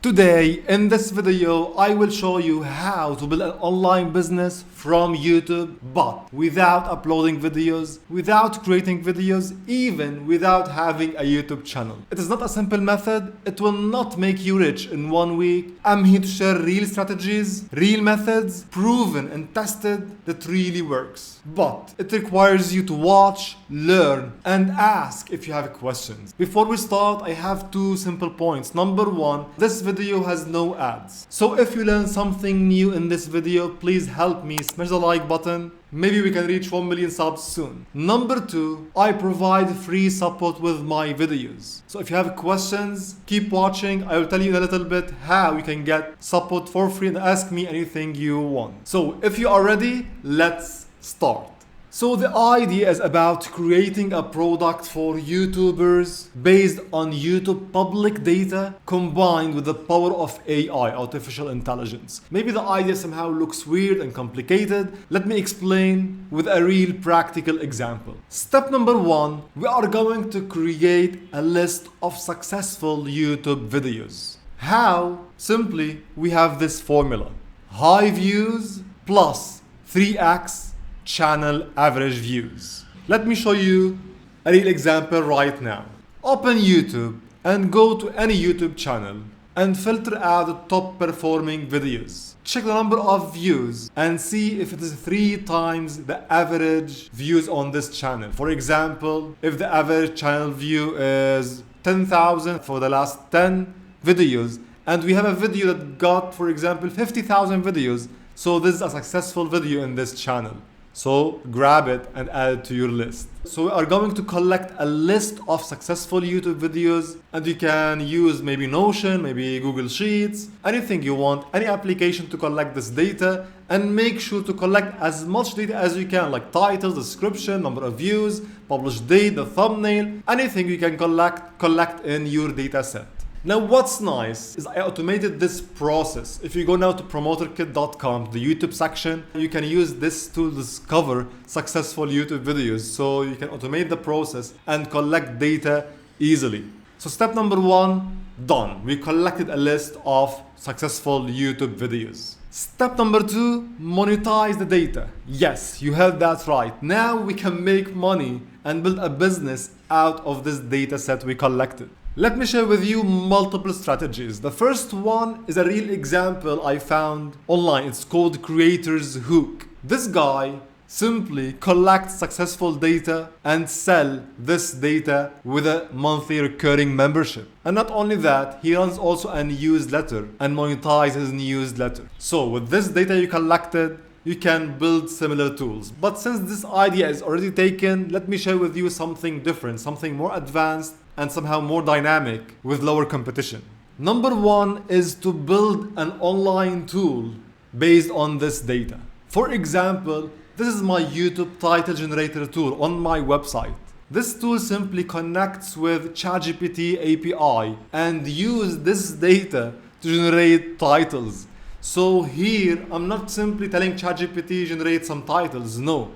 Today, in this video, I will show you how to build an online business from YouTube, but without uploading videos, without creating videos, even without having a YouTube channel. It is not a simple method. It will not make you rich in 1 week. I'm here to share real strategies, real methods, proven and tested that really works. But it requires you to watch, learn, and ask if you have questions. Before we start, I have 2 simple points. Number 1, this video has no ads. So if you learn something new in this video, please help me smash the like button. Maybe we can reach 1 million subs soon. Number 2, I provide free support with my videos. So if you have questions, keep watching. I will tell you in a little bit how you can get support for free and ask me anything you want. So if you are ready, let's start. So the idea is about creating a product for YouTubers based on YouTube public data combined with the power of AI, artificial intelligence. Maybe the idea somehow looks weird and complicated. Let me explain with a real practical example. Step number 1, we are going to create a list of successful YouTube videos. How? Simply, we have this formula. High views plus 3x channel average views. Let me show you a real example right now. Open YouTube and go to any YouTube channel and filter out the top performing videos. Check the number of views and see if it is 3 times the average views on this channel. For example, if the average channel view is 10,000 for the last 10 videos, and we have a video that got, for example, 50,000 videos, so this is a successful video in this channel. So grab it and add it to your list. So we are going to collect a list of successful YouTube videos, and you can use maybe Notion, maybe Google Sheets, anything you want, any application to collect this data, and make sure to collect as much data as you can, like titles, description, number of views, published date, the thumbnail, anything you can collect in your data set. Now what's nice is I automated this process. If you go now to promoterkit.com, the YouTube section, you can use this to discover successful YouTube videos. So you can automate the process and collect data easily. So step number 1, done. We collected a list of successful YouTube videos. Step number 2, monetize the data. Yes, you heard that right. Now we can make money and build a business out of this data set we collected. Let me share with you multiple strategies. The first one is a real example I found online. It's called Creator's Hook. This guy simply collects successful data and sell this data with a monthly recurring membership. And not only that, he runs also a newsletter and monetizes his newsletter. So with this data you collected, you can build similar tools. But since this idea is already taken, let me share with you something different, something more advanced and somehow more dynamic with lower competition. Number 1 is to build an online tool based on this data. For example, this is my YouTube title generator tool on my website. This tool simply connects with ChatGPT API and use this data to generate titles. So here, I'm not simply telling ChatGPT generate some titles, no.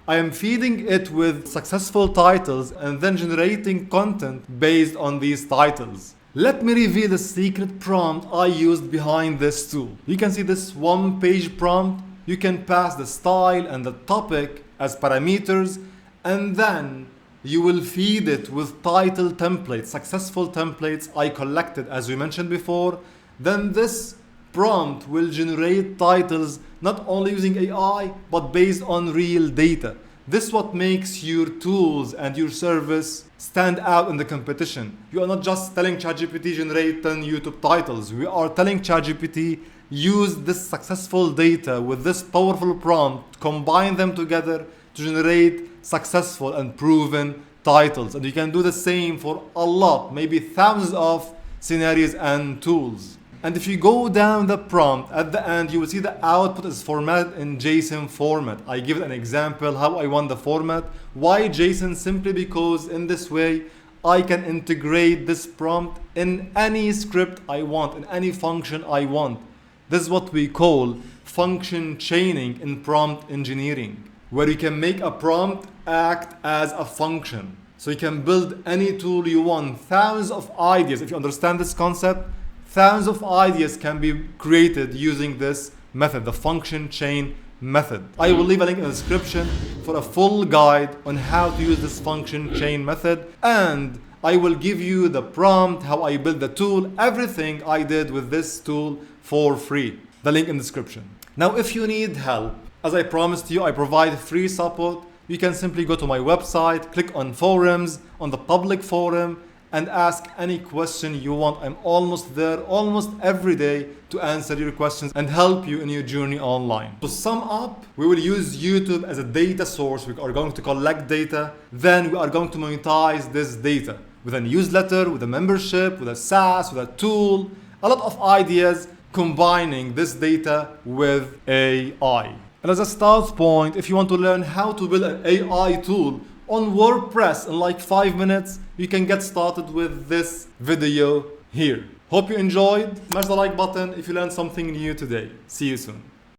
I am feeding it with successful titles and then generating content based on these titles. Let me reveal the secret prompt I used behind this tool. You can see this 1-page prompt. You can pass the style and the topic as parameters, and then you will feed it with title templates, successful templates I collected as we mentioned before. Then this prompt will generate titles not only using AI but based on real data. This is what makes your tools and your service stand out in the competition. You are not just telling ChatGPT generate 10 YouTube titles. We are telling ChatGPT use this successful data with this powerful prompt, combine them together to generate successful and proven titles. And you can do the same for a lot, maybe thousands of scenarios and tools. And if you go down the prompt, at the end, you will see the output is formatted in JSON format. I give an example how I want the format. Why JSON? Simply because in this way, I can integrate this prompt in any script I want, in any function I want. This is what we call function chaining in prompt engineering, where you can make a prompt act as a function. So you can build any tool you want, thousands of ideas. If you understand this concept, Thousands of ideas can be created using this method, the function chain method. I will leave a link in the description for a full guide on how to use this function chain method, and I will give you the prompt, how I built the tool, everything I did with this tool for free. The link in the description. Now, if you need help, as I promised you, I provide free support. You can simply go to my website, click on forums, on the public forum, and ask any question you want. I'm almost there, almost every day, to answer your questions and help you in your journey online. To sum up, we will use YouTube as a data source. We are going to collect data, then we are going to monetize this data with a newsletter, with a membership, with a SaaS, with a tool, a lot of ideas combining this data with AI. And as a start point, if you want to learn how to build an AI tool on WordPress in like 5 minutes, you can get started with this video here. Hope you enjoyed. Smash the like button if you learned something new today. See you soon.